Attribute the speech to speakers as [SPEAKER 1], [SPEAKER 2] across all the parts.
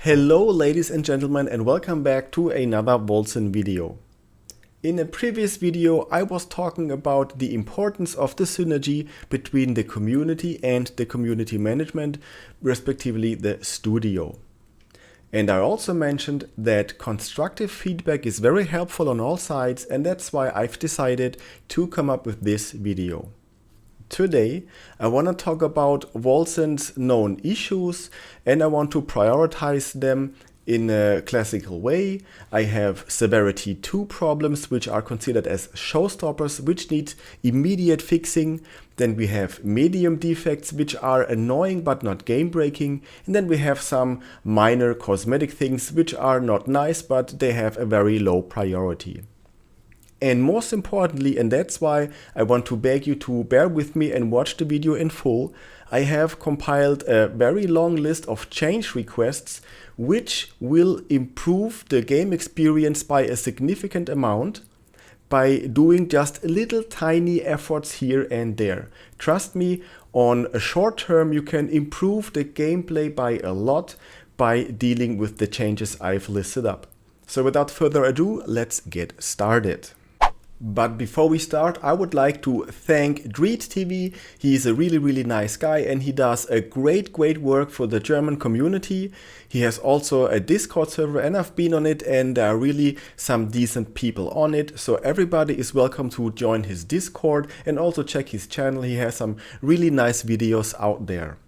[SPEAKER 1] Hello ladies and gentlemen, and welcome back to another Wolcen video. In a previous video I was talking about the importance of the synergy between the community and the community management, respectively the studio. And I also mentioned that constructive feedback is very helpful on all sides, and that's why I've decided to come up with this video. Today, I want to talk about Wolcen's known issues, and I want to prioritize them in a classical way. I have severity 2 problems, which are considered as showstoppers, which need immediate fixing. Then we have medium defects, which are annoying but not game breaking. And then we have some minor cosmetic things, which are not nice, but they have a very low priority. And most importantly, and that's why I want to beg you to bear with me and watch the video in full, I have compiled a very long list of change requests which will improve the game experience by a significant amount by doing just little tiny efforts here and there. Trust me, on a short term you can improve the gameplay by a lot by dealing with the changes I've listed up. So without further ado, let's get started. But before we start, I would like to thank Act3. He's a really nice guy and he does a great work for the German community. He has also a Discord server and I've been on it, and there are really some decent people on it. So everybody is welcome to join his Discord and also check his channel. He has some really nice videos out there.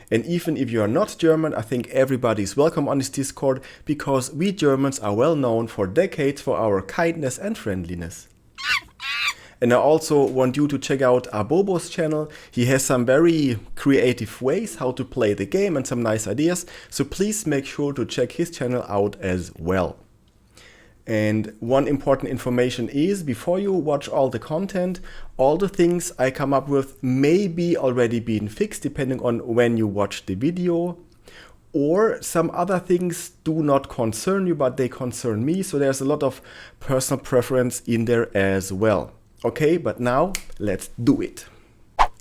[SPEAKER 1] And even if you are not German, I think everybody is welcome on his Discord, because we Germans are well known for decades for our kindness and friendliness. And I also want you to check out Abobo's channel. He has some very creative ways how to play the game and some nice ideas, so please make sure to check his channel out as well. And one important information is, before you watch all the content, all the things I come up with may be already been fixed depending on when you watch the video, or some other things do not concern you but they concern me, so there's a lot of personal preference in there as well. Okay, but now let's do it.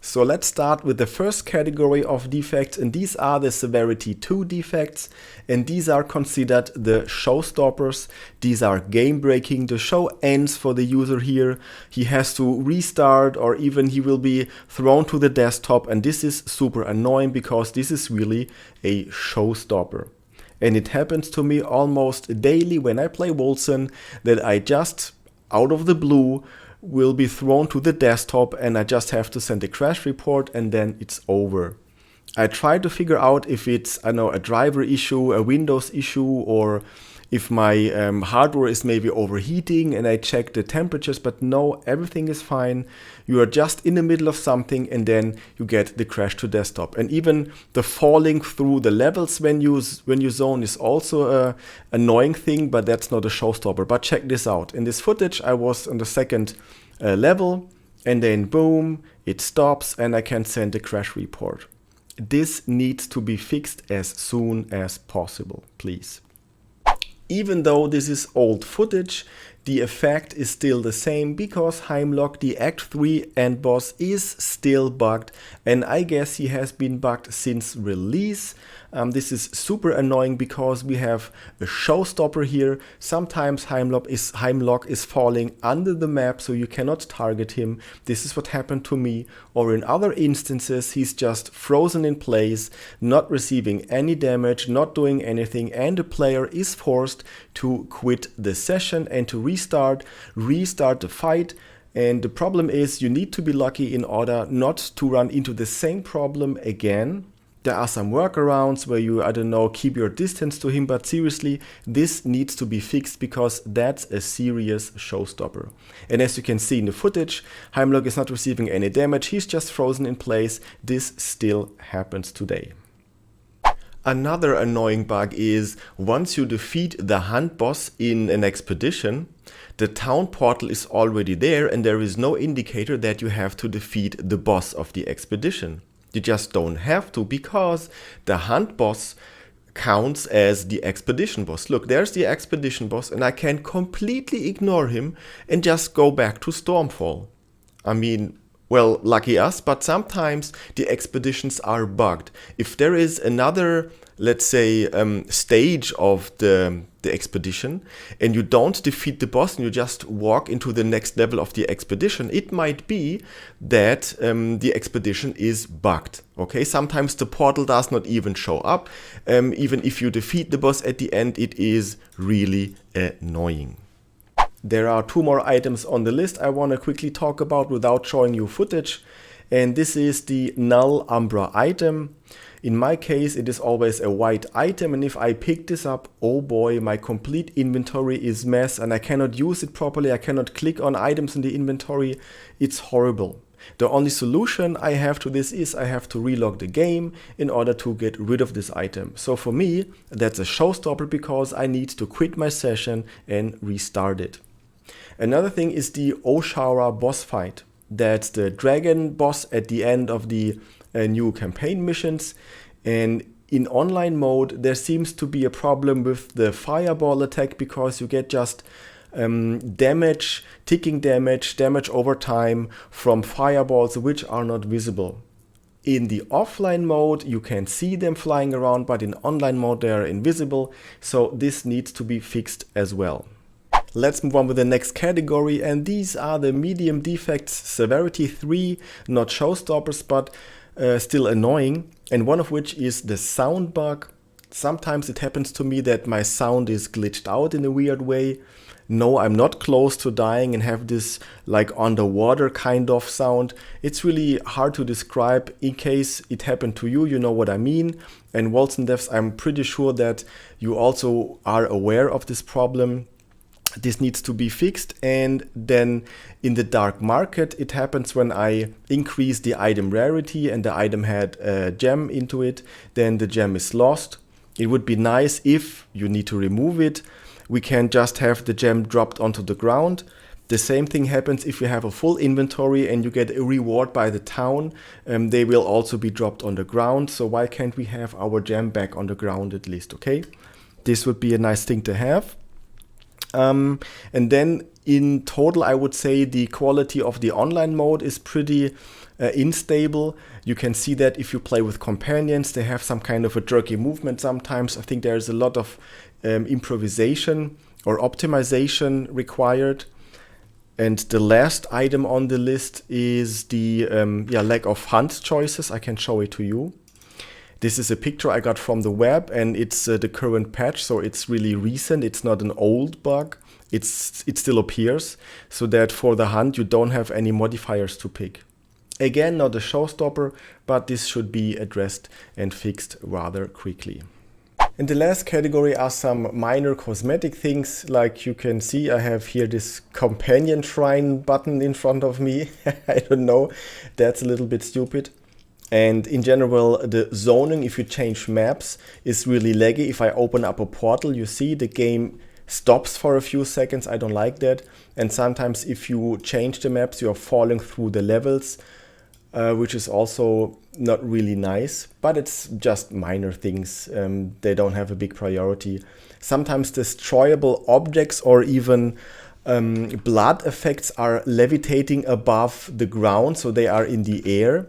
[SPEAKER 1] So let's start with the first category of defects, and these are the severity 2 defects, and these are considered the showstoppers. These are game breaking. The show ends for the user here. He has to restart, or even he will be thrown to the desktop, and this is super annoying because this is really a showstopper. And it happens to me almost daily when I play Wolcen that I just, out of the blue, will be thrown to the desktop and I just have to send a crash report and then it's over. I try to figure out if it's, I know, a driver issue, a Windows issue, or if my hardware is maybe overheating, and I check the temperatures, but no, everything is fine. You are just in the middle of something and then you get the crash to desktop. And even the falling through the levels when you zone is also a annoying thing, but that's not a showstopper. But check this out. In this footage I was on the second level, and then boom, it stops and I can send a crash report. This needs to be fixed as soon as possible, please. Even though this is old footage, the effect is still the same because Heimlock, the Act3 Endboss, is still bugged, and I guess he has been bugged since release. This is super annoying because we have a showstopper here. Sometimes Heimlock is falling under the map, so you cannot target him. This is what happened to me. Or in other instances, he's just frozen in place, not receiving any damage, not doing anything, and the player is forced to quit the session and to restart the fight. And the problem is, you need to be lucky in order not to run into the same problem again. There are some workarounds where you, I don't know, keep your distance to him, but seriously, this needs to be fixed because that's a serious showstopper. And as you can see in the footage, Heimlock is not receiving any damage, he's just frozen in place. This still happens today. Another annoying bug is, once you defeat the hunt boss in an expedition, the town portal is already there and there is no indicator that you have to defeat the boss of the expedition. You just don't have to, because the hunt boss counts as the expedition boss. Look, there's the expedition boss and I can completely ignore him and just go back to Stormfall. I mean, Well, lucky us, but sometimes the expeditions are bugged. If there is another, let's say, stage of the expedition and you don't defeat the boss and you just walk into the next level of the expedition, it might be that the expedition is bugged. Okay, sometimes the portal does not even show up. Even if you defeat the boss at the end, it is really annoying. There are 2 more items on the list I want to quickly talk about without showing you footage. And this is the null umbra item. In my case, it is always a white item, and if I pick this up, oh boy, my complete inventory is mess and I cannot use it properly. I cannot click on items in the inventory. It's horrible. The only solution I have to this is I have to relog the game in order to get rid of this item. So for me, that's a showstopper because I need to quit my session and restart it. Another thing is the Oshara boss fight. That's the dragon boss at the end of the new campaign missions. And in online mode, there seems to be a problem with the fireball attack because you get just damage, ticking damage, damage over time from fireballs which are not visible. In the offline mode, you can see them flying around, but in online mode, they are invisible. So this needs to be fixed as well. Let's move on with the next category, and these are the medium defects, severity 3, not showstoppers, but still annoying, and one of which is the sound bug. Sometimes it happens to me that my sound is glitched out in a weird way. No, I'm not close to dying and have this like underwater kind of sound. It's really hard to describe. In case it happened to you, you know what I mean. And Wolcen devs, I'm pretty sure that you also are aware of this problem. This needs to be fixed, and then in the dark market it happens when I increase the item rarity and the item had a gem into it, then the gem is lost. It would be nice if you need to remove it, we can just have the gem dropped onto the ground. The same thing happens if you have a full inventory and you get a reward by the town. They will also be dropped on the ground, so why can't we have our gem back on the ground at least, okay? This would be a nice thing to have. And then in total, I would say the quality of the online mode is pretty unstable. You can see that if you play with companions, they have some kind of a jerky movement sometimes. I think there's a lot of improvisation or optimization required. And the last item on the list is the lack of hunt choices. I can show it to you. This is a picture I got from the web, and it's the current patch, so it's really recent. It's not an old bug. It still appears, so that for the hunt you don't have any modifiers to pick. Again, not a showstopper, but this should be addressed and fixed rather quickly. And the last category are some minor cosmetic things. Like you can see, I have here this companion shrine button in front of me. I don't know, that's a little bit stupid. And in general, the zoning, if you change maps, is really laggy. If I open up a portal, you see the game stops for a few seconds. I don't like that. And sometimes if you change the maps, you're falling through the levels, which is also not really nice. But it's just minor things. They don't have a big priority. Sometimes destroyable objects or even blood effects are levitating above the ground, so they are in the air.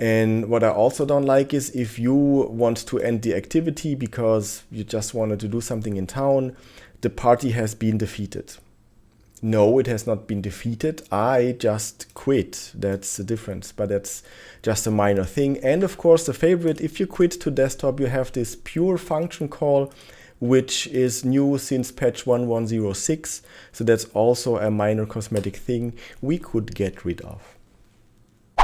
[SPEAKER 1] And what I also don't like is if you want to end the activity because you just wanted to do something in town, the party has been defeated. No, it has not been defeated. I just quit. That's the difference, but that's just a minor thing. And of course, the favorite, if you quit to desktop, you have this pure function call, which is new since patch 1106. So that's also a minor cosmetic thing we could get rid of.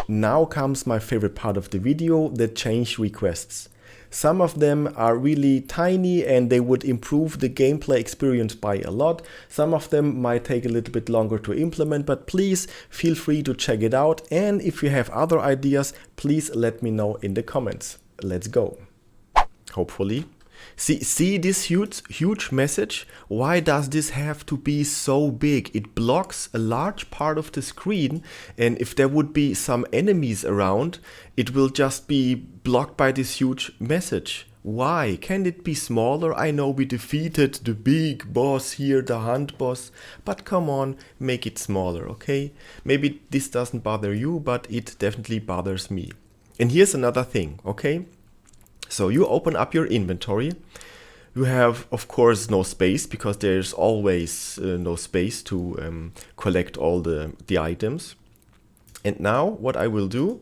[SPEAKER 1] Now comes my favorite part of the video, the change requests. Some of them are really tiny and they would improve the gameplay experience by a lot. Some of them might take a little bit longer to implement, but please feel free to check it out. And if you have other ideas, please let me know in the comments. Let's go. Hopefully. See this huge message? Why does this have to be so big? It blocks a large part of the screen, and if there would be some enemies around, it will just be blocked by this huge message. Why? Can it be smaller? I know we defeated the big boss here, the hunt boss, but come on, make it smaller, okay? Maybe this doesn't bother you, but it definitely bothers me. And here's another thing, okay? So you open up your inventory. You have, of course, no space because there's always no space to collect all the items. And now what I will do,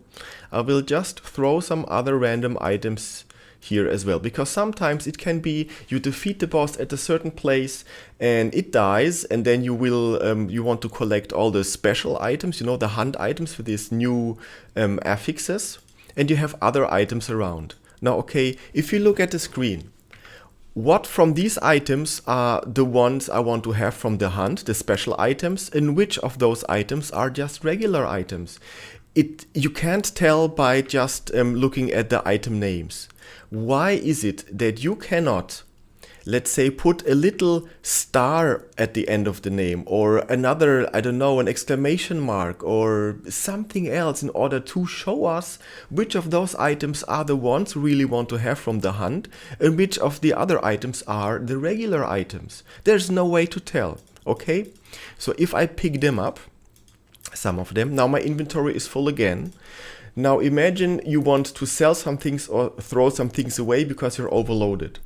[SPEAKER 1] I will just throw some other random items here as well, because sometimes it can be you defeat the boss at a certain place and it dies, and then you will you want to collect all the special items, you know, the hunt items for these new affixes, and you have other items around. Now, okay, if you look at the screen, what from these items are the ones I want to have from the hunt, the special items, and which of those items are just regular items? You can't tell by just looking at the item names. Why is it that you cannot, let's say, put a little star at the end of the name, or another, I don't know, an exclamation mark or something else in order to show us which of those items are the ones we really want to have from the hunt and which of the other items are the regular items? There's no way to tell, okay? So if I pick them up, some of them, now my inventory is full again. Now imagine you want to sell some things or throw some things away because you're overloaded.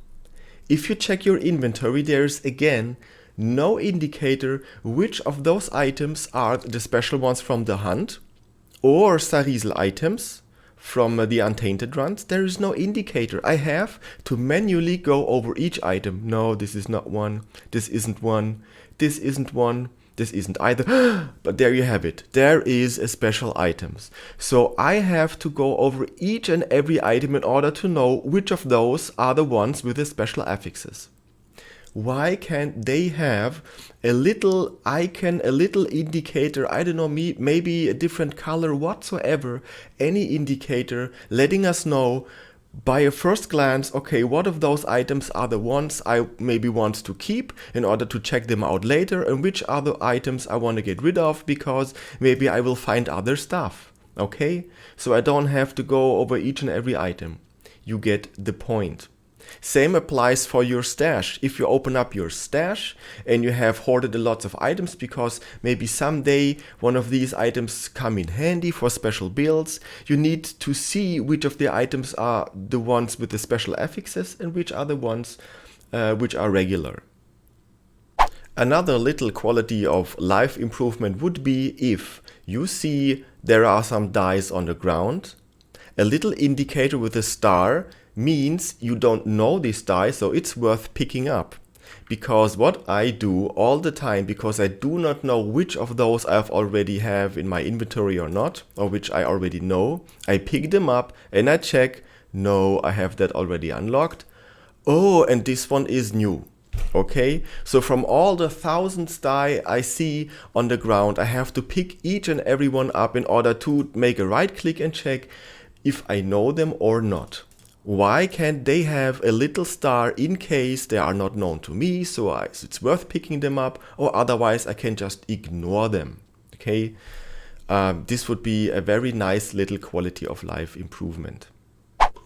[SPEAKER 1] If you check your inventory, there's again no indicator which of those items are the special ones from the hunt or Sarizel items from the untainted runs. There is no indicator. I have to manually go over each item. No, this is not one. This isn't one. This isn't one. This isn't either, but there you have it. There is a special items. So I have to go over each and every item in order to know which of those are the ones with the special affixes. Why can't they have a little icon, a little indicator, I don't know, maybe a different color whatsoever, any indicator letting us know by a first glance, okay, what of those items are the ones I maybe want to keep in order to check them out later, and which other items I want to get rid of because maybe I will find other stuff, okay? So I don't have to go over each and every item. You get the point. Same applies for your stash. If you open up your stash and you have hoarded a lot of items because maybe someday one of these items come in handy for special builds, you need to see which of the items are the ones with the special affixes and which are the ones which are regular. Another little quality of life improvement would be if you see there are some dice on the ground, a little indicator with a star means you don't know this die, so it's worth picking up. Because what I do all the time, because I do not know which of those I've already have in my inventory or not, or which I already know, I pick them up and I check, no, I have that already unlocked. Oh, and this one is new. Okay, so from all the thousands die I see on the ground, I have to pick each and every one up in order to make a right click and check if I know them or not. Why can't they have a little star in case they are not known to me, so it's worth picking them up, or otherwise I can just ignore them, okay? This would be a very nice little quality of life improvement.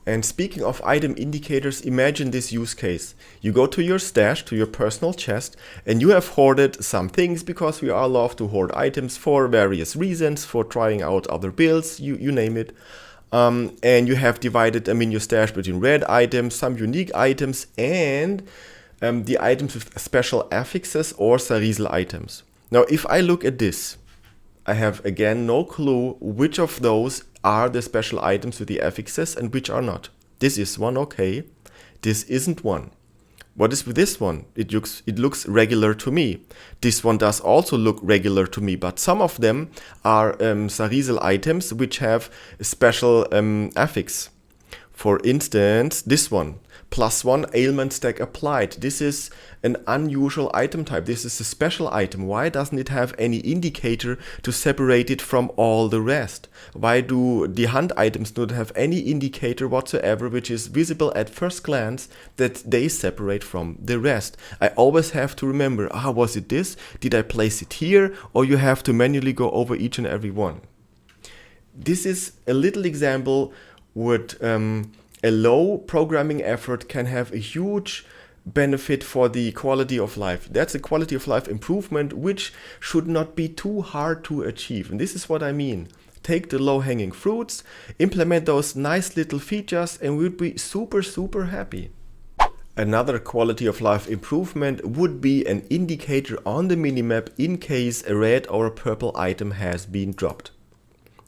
[SPEAKER 1] And speaking of item indicators, imagine this use case. You go to your stash, to your personal chest, and you have hoarded some things because we all love to hoard items for various reasons, for trying out other builds, you name it. And you have divided your stash between red items, some unique items, and the items with special affixes or Sarizel items. Now, if I look at this, I have again no clue which of those are the special items with the affixes and which are not. This is one, okay. This isn't one. What is with this one? It looks regular to me. This one does also look regular to me, but some of them are Sarizel items which have a special affix. For instance, this one, +1 ailment stack applied. This is an unusual item type. This is a special item. Why doesn't it have any indicator to separate it from all the rest? Why do the hunt items not have any indicator whatsoever which is visible at first glance that they separate from the rest? I always have to remember, was it this? Did I place it here? Or you have to manually go over each and every one. This is a little example what a low programming effort can have a huge benefit for the quality of life. That's a quality of life improvement which should not be too hard to achieve. And this is what I mean. Take the low-hanging fruits, implement those nice little features, and we'd be super, super happy. Another quality of life improvement would be an indicator on the minimap in case a red or a purple item has been dropped.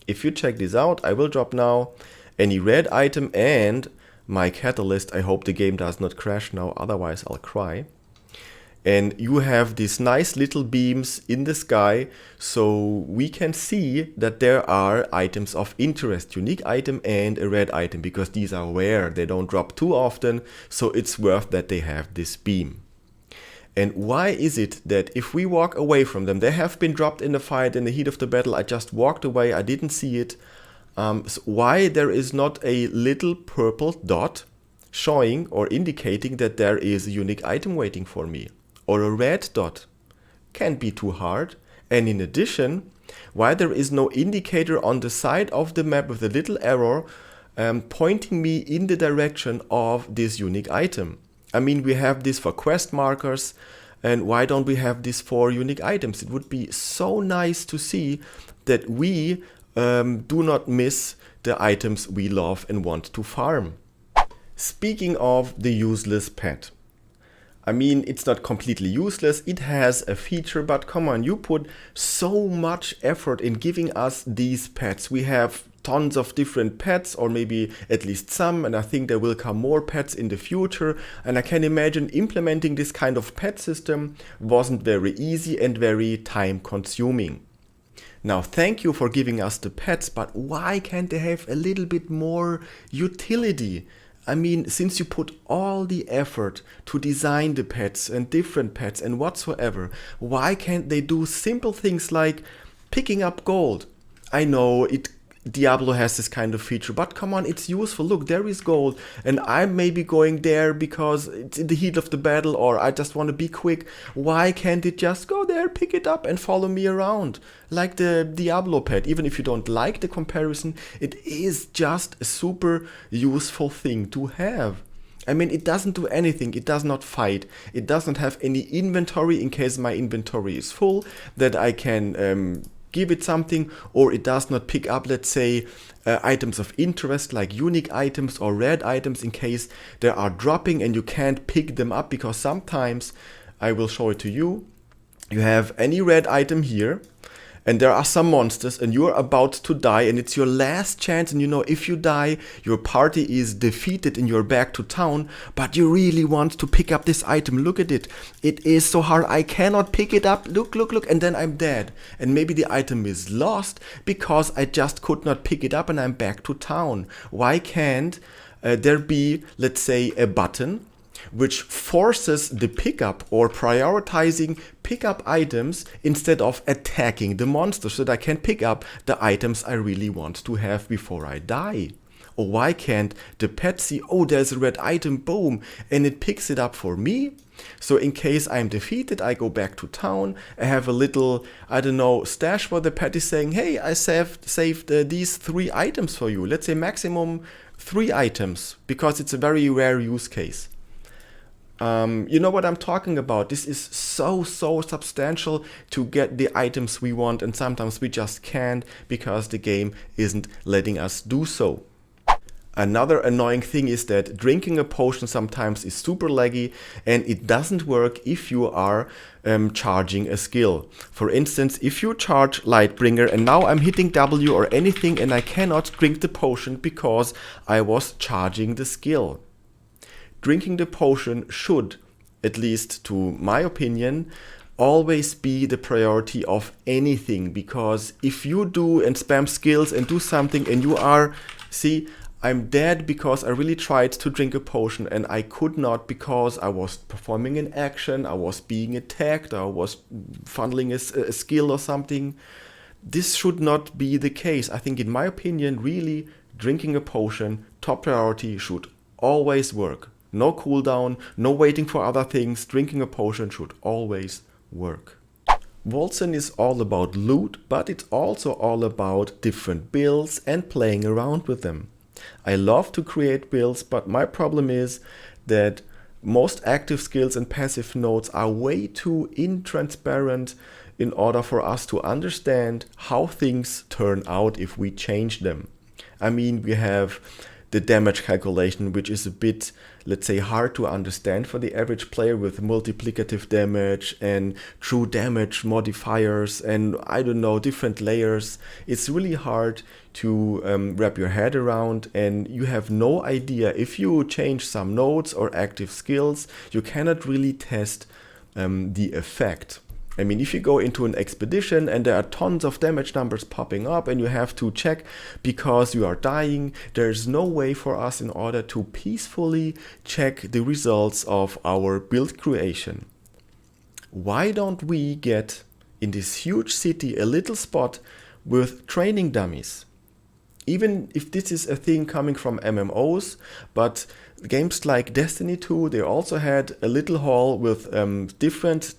[SPEAKER 1] If you check this out, I will drop now any red item and my catalyst. I hope the game does not crash now, otherwise I'll cry. And you have these nice little beams in the sky, so we can see that there are items of interest, unique item and a red item, because these are rare, they don't drop too often, so it's worth that they have this beam. And why is it that if we walk away from them, they have been dropped in the fight, in the heat of the battle, I just walked away, I didn't see it, so why there is not a little purple dot showing or indicating that there is a unique item waiting for me? Or a red dot? Can't be too hard. And in addition, why there is no indicator on the side of the map with a little arrow pointing me in the direction of this unique item? I mean, we have this for quest markers, and why don't we have this for unique items? It would be so nice to see that we do not miss the items we love and want to farm. Speaking of the useless pet, I mean, it's not completely useless, it has a feature, but come on, you put so much effort in giving us these pets. We have tons of different pets, or maybe at least some, and I think there will come more pets in the future, and I can imagine implementing this kind of pet system wasn't very easy and very time consuming. Now, thank you for giving us the pets, but why can't they have a little bit more utility? I mean, since you put all the effort to design the pets and different pets and whatsoever, why can't they do simple things like picking up gold? I know Diablo has this kind of feature, but come on, it's useful. Look, there is gold, and I'm maybe going there because it's in the heat of the battle, or I just want to be quick. Why can't it just go there, pick it up, and follow me around? Like the Diablo pet. Even if you don't like the comparison, it is just a super useful thing to have. I mean, it doesn't do anything, it does not fight, it doesn't have any inventory in case my inventory is full, that I can give it something, or it does not pick up, let's say, items of interest like unique items or red items in case they are dropping and you can't pick them up, because sometimes, I will show it to you, you have any red item here, and there are some monsters and you're about to die and it's your last chance, and you know if you die your party is defeated and you're back to town, but you really want to pick up this item. Look at it, it is so hard, I cannot pick it up, look, and then I'm dead, and maybe the item is lost because I just could not pick it up and I'm back to town. Why can't there be, let's say, a button which forces the pickup or prioritizing pickup items instead of attacking the monster, so that I can pick up the items I really want to have before I die? Or why can't the pet see, oh, there's a red item, boom, and it picks it up for me? So in case I'm defeated, I go back to town, I have a little, I don't know, stash where the pet is saying, hey, I saved these 3 items for you. Let's say maximum 3 items, because it's a very rare use case. You know what I'm talking about. This is so substantial to get the items we want, and sometimes we just can't because the game isn't letting us do so. Another annoying thing is that drinking a potion sometimes is super laggy, and it doesn't work if you are charging a skill. For instance, if you charge Lightbringer and now I'm hitting W or anything and I cannot drink the potion because I was charging the skill. Drinking the potion should, at least to my opinion, always be the priority of anything, because if you do and spam skills and do something and you are, see, I'm dead because I really tried to drink a potion and I could not because I was performing an action, I was being attacked, I was funneling a skill or something. This should not be the case. I think in my opinion, really drinking a potion, top priority, should always work. No cooldown, no waiting for other things, drinking a potion should always work. Wolcen is all about loot, but it's also all about different builds and playing around with them. I love to create builds, but my problem is that most active skills and passive nodes are way too intransparent in order for us to understand how things turn out if we change them. I mean, we have the damage calculation, which is a bit, let's say, hard to understand for the average player, with multiplicative damage and true damage modifiers and I don't know, different layers. It's really hard to wrap your head around, and you have no idea if you change some nodes or active skills, you cannot really test the effect. I mean, if you go into an expedition and there are tons of damage numbers popping up and you have to check because you are dying, there's no way for us in order to peacefully check the results of our build creation. Why don't we get in this huge city a little spot with training dummies? Even if this is a thing coming from MMOs, but games like Destiny 2, they also had a little hall with different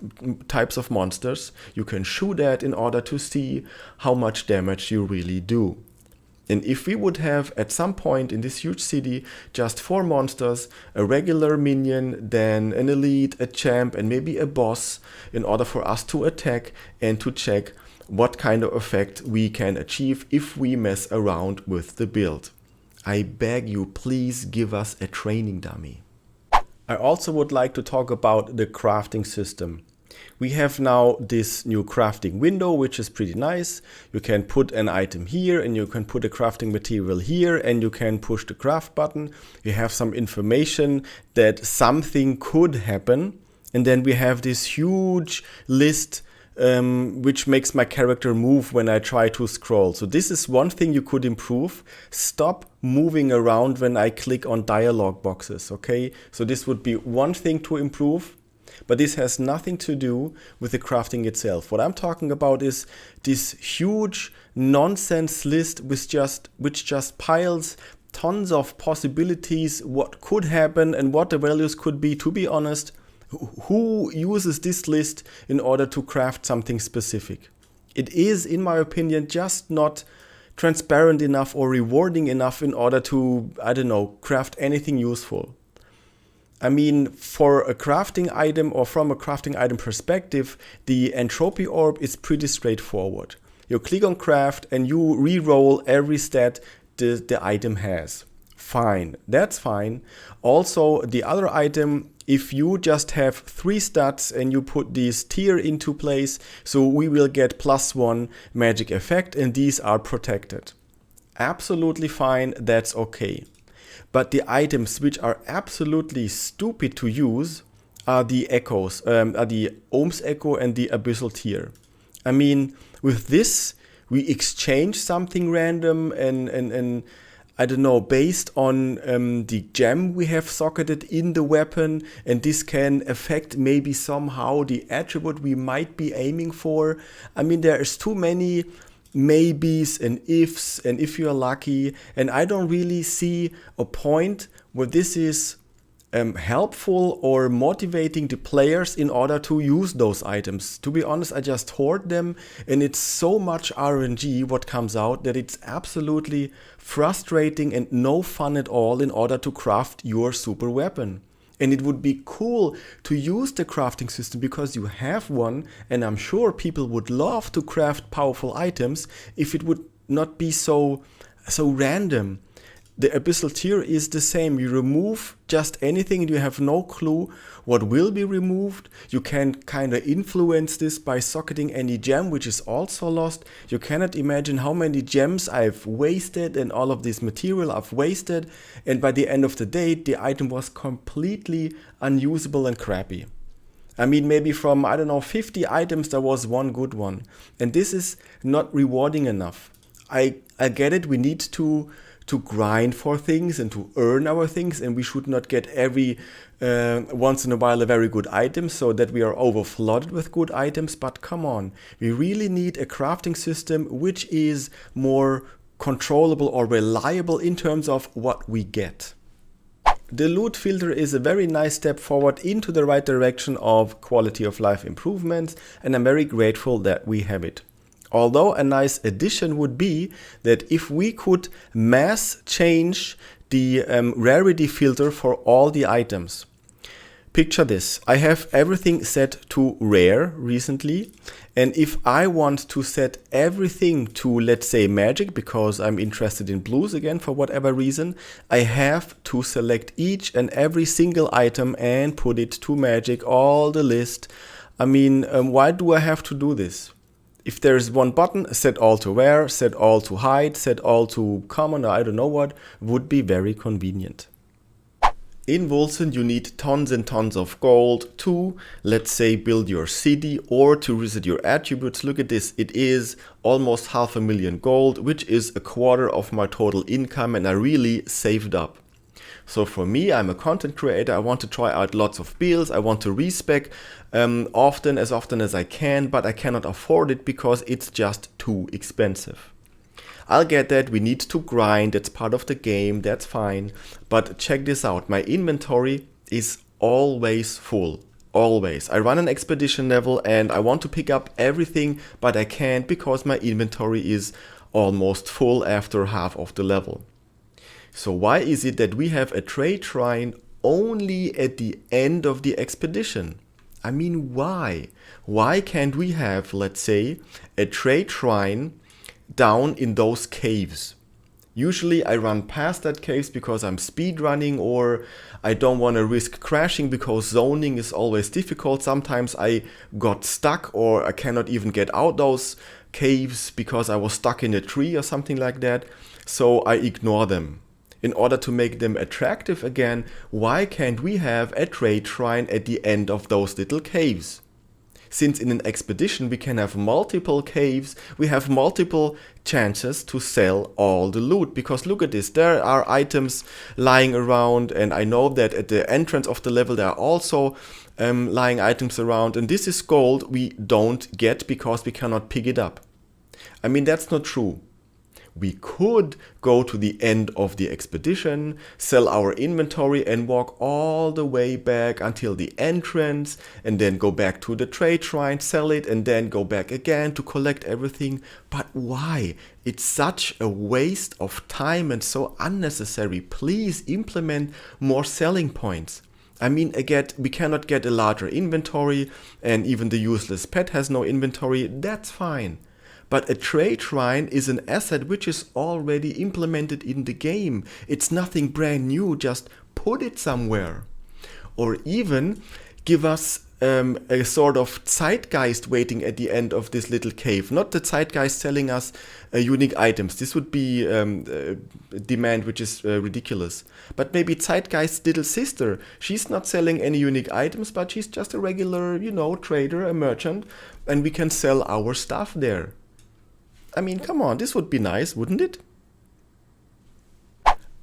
[SPEAKER 1] types of monsters. You can shoot at in order to see how much damage you really do. And if we would have at some point in this huge city just 4 monsters, a regular minion, then an elite, a champ, and maybe a boss, in order for us to attack and to check what kind of effect we can achieve if we mess around with the build. I beg you, please give us a training dummy. I also would like to talk about the crafting system. We have now this new crafting window, which is pretty nice. You can put an item here and you can put a crafting material here and you can push the craft button. You have some information that something could happen. And then we have this huge list which makes my character move when I try to scroll. So this is one thing you could improve. Stop moving around when I click on dialog boxes, okay? So this would be one thing to improve, but this has nothing to do with the crafting itself. What I'm talking about is this huge nonsense list which just piles tons of possibilities, what could happen and what the values could be. To be honest, who uses this list in order to craft something specific? It is, in my opinion, just not transparent enough or rewarding enough in order to, I don't know, craft anything useful. I mean, for a crafting item or from a crafting item perspective, the entropy orb is pretty straightforward. You click on craft and you re-roll every stat the item has. Fine, that's fine. Also, the other item, if you just have 3 stats and you put these tier into place, so we will get +1 magic effect and these are protected. Absolutely fine, that's okay. But the items which are absolutely stupid to use are the echoes, are the Ohm's Echo and the Abyssal Tier. I mean, with this, we exchange something random and I don't know, based on the gem we have socketed in the weapon, and this can affect maybe somehow the attribute we might be aiming for. I mean, there's too many maybes and ifs and if you're lucky, and I don't really see a point where this is helpful or motivating the players in order to use those items. To be honest, I just hoard them and it's so much RNG what comes out that it's absolutely frustrating and no fun at all in order to craft your super weapon. And it would be cool to use the crafting system because you have one, and I'm sure people would love to craft powerful items if it would not be so random. The Abyssal Tier is the same. You remove just anything and you have no clue what will be removed. You can kind of influence this by socketing any gem, which is also lost. You cannot imagine how many gems I've wasted and all of this material I've wasted. And by the end of the day, the item was completely unusable and crappy. I mean, maybe from, I don't know, 50 items, there was one good one. And this is not rewarding enough. I get it. We need to grind for things and to earn our things, and we should not get every once in a while a very good item so that we are overflooded with good items. But come on, we really need a crafting system which is more controllable or reliable in terms of what we get. The loot filter is a very nice step forward into the right direction of quality of life improvements, and I'm very grateful that we have it. Although a nice addition would be that if we could mass change the rarity filter for all the items. Picture this, I have everything set to rare recently, and if I want to set everything to, let's say, magic, because I'm interested in blues again for whatever reason, I have to select each and every single item and put it to magic, all the list. I mean, why do I have to do this? If there is one button, set all to rare, set all to hide, set all to common, or I don't know what, would be very convenient. In Wolcen you need tons and tons of gold to, let's say, build your city or to reset your attributes. Look at this, it is almost 500,000 gold, which is a quarter of my total income, and I really saved up. So for me, I'm a content creator, I want to try out lots of builds, I want to respec as often as I can, but I cannot afford it because it's just too expensive. I'll get that, we need to grind, that's part of the game, that's fine. But check this out, my inventory is always full, always. I run an expedition level and I want to pick up everything, but I can't because my inventory is almost full after half of the level. So why is it that we have a trade shrine only at the end of the expedition? I mean, why? Why can't we have, let's say, a trade shrine down in those caves? Usually I run past that caves because I'm speed running, or I don't want to risk crashing because zoning is always difficult. Sometimes I got stuck or I cannot even get out those caves because I was stuck in a tree or something like that. So I ignore them. In order to make them attractive again, why can't we have a trade shrine at the end of those little caves? Since in an expedition we can have multiple caves, we have multiple chances to sell all the loot. Because look at this, there are items lying around, and I know that at the entrance of the level there are also lying items around, and this is gold we don't get because we cannot pick it up. I mean, that's not true. We could go to the end of the expedition, sell our inventory and walk all the way back until the entrance, and then go back to the trade shrine, sell it, and then go back again to collect everything. But why? It's such a waste of time and so unnecessary. Please implement more selling points. I mean, again, we cannot get a larger inventory, and even the useless pet has no inventory. That's fine. But a trade shrine is an asset which is already implemented in the game. It's nothing brand new, just put it somewhere. Or even give us a sort of zeitgeist waiting at the end of this little cave. Not the zeitgeist selling us unique items. This would be a demand which is ridiculous. But maybe zeitgeist's little sister. She's not selling any unique items, but she's just a regular, trader, a merchant, and we can sell our stuff there. I mean, come on, this would be nice, wouldn't it?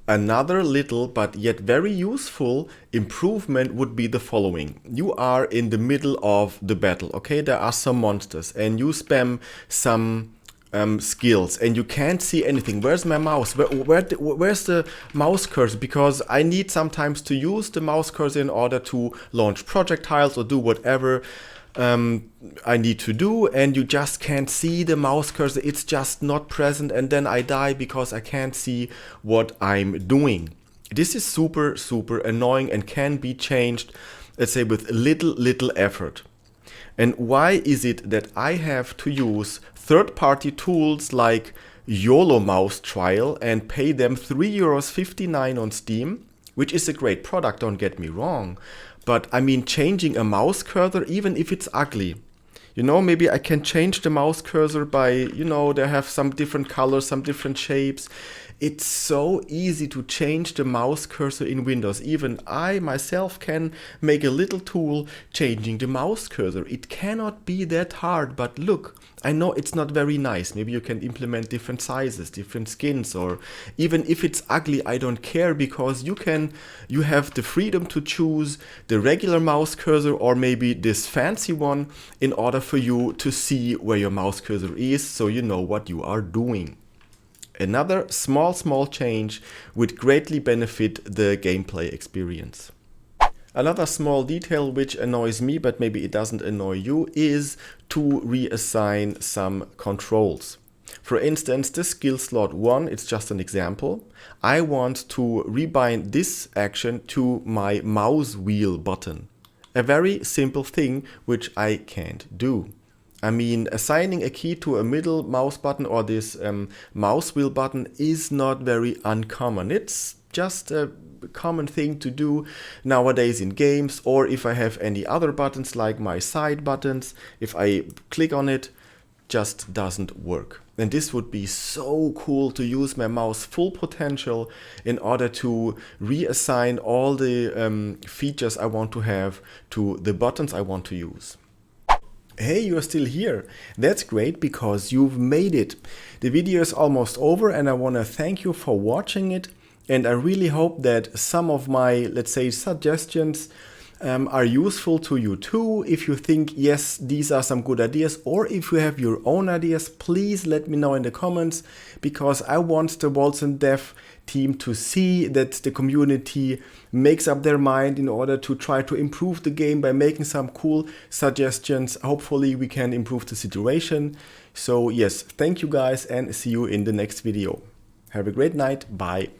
[SPEAKER 1] Another little but yet very useful improvement would be the following. You are in the middle of the battle, okay? There are some monsters and you spam some skills and you can't see anything. Where's my mouse? Where's the mouse cursor? Because I need sometimes to use the mouse cursor in order to launch projectiles or do whatever I need to do, and you just can't see the mouse cursor. It's just not present, and then I die because I can't see what I'm doing. This is super annoying and can be changed, let's say, with little effort. And why is it that I have to use third-party tools like YOLO Mouse Trial and pay them €3.59 on Steam, which is a great product, don't get me wrong. But I mean, changing a mouse cursor, even if it's ugly. Maybe I can change the mouse cursor by, they have some different colors, some different shapes. It's so easy to change the mouse cursor in Windows. Even I myself can make a little tool changing the mouse cursor. It cannot be that hard, but look, I know it's not very nice. Maybe you can implement different sizes, different skins, or even if it's ugly, I don't care, because you have the freedom to choose the regular mouse cursor or maybe this fancy one in order for you to see where your mouse cursor is, so you know what you are doing. Another small change would greatly benefit the gameplay experience. Another small detail which annoys me, but maybe it doesn't annoy you, is to reassign some controls. For instance, the skill slot 1, it's just an example. I want to rebind this action to my mouse wheel button. A very simple thing which I can't do. I mean, assigning a key to a middle mouse button or this mouse wheel button is not very uncommon. It's just a common thing to do nowadays in games, or if I have any other buttons like my side buttons, if I click on it, just doesn't work. And this would be so cool to use my mouse full potential in order to reassign all the features I want to have to the buttons I want to use. Hey, you're still here. That's great because you've made it. The video is almost over and I want to thank you for watching it. And I really hope that some of my, let's say, suggestions are useful to you too. If you think, yes, these are some good ideas, or if you have your own ideas, please let me know in the comments, because I want the Wolcen dev team to see that the community makes up their mind in order to try to improve the game by making some cool suggestions. Hopefully we can improve the situation. So yes, thank you guys and see you in the next video. Have a great night. Bye.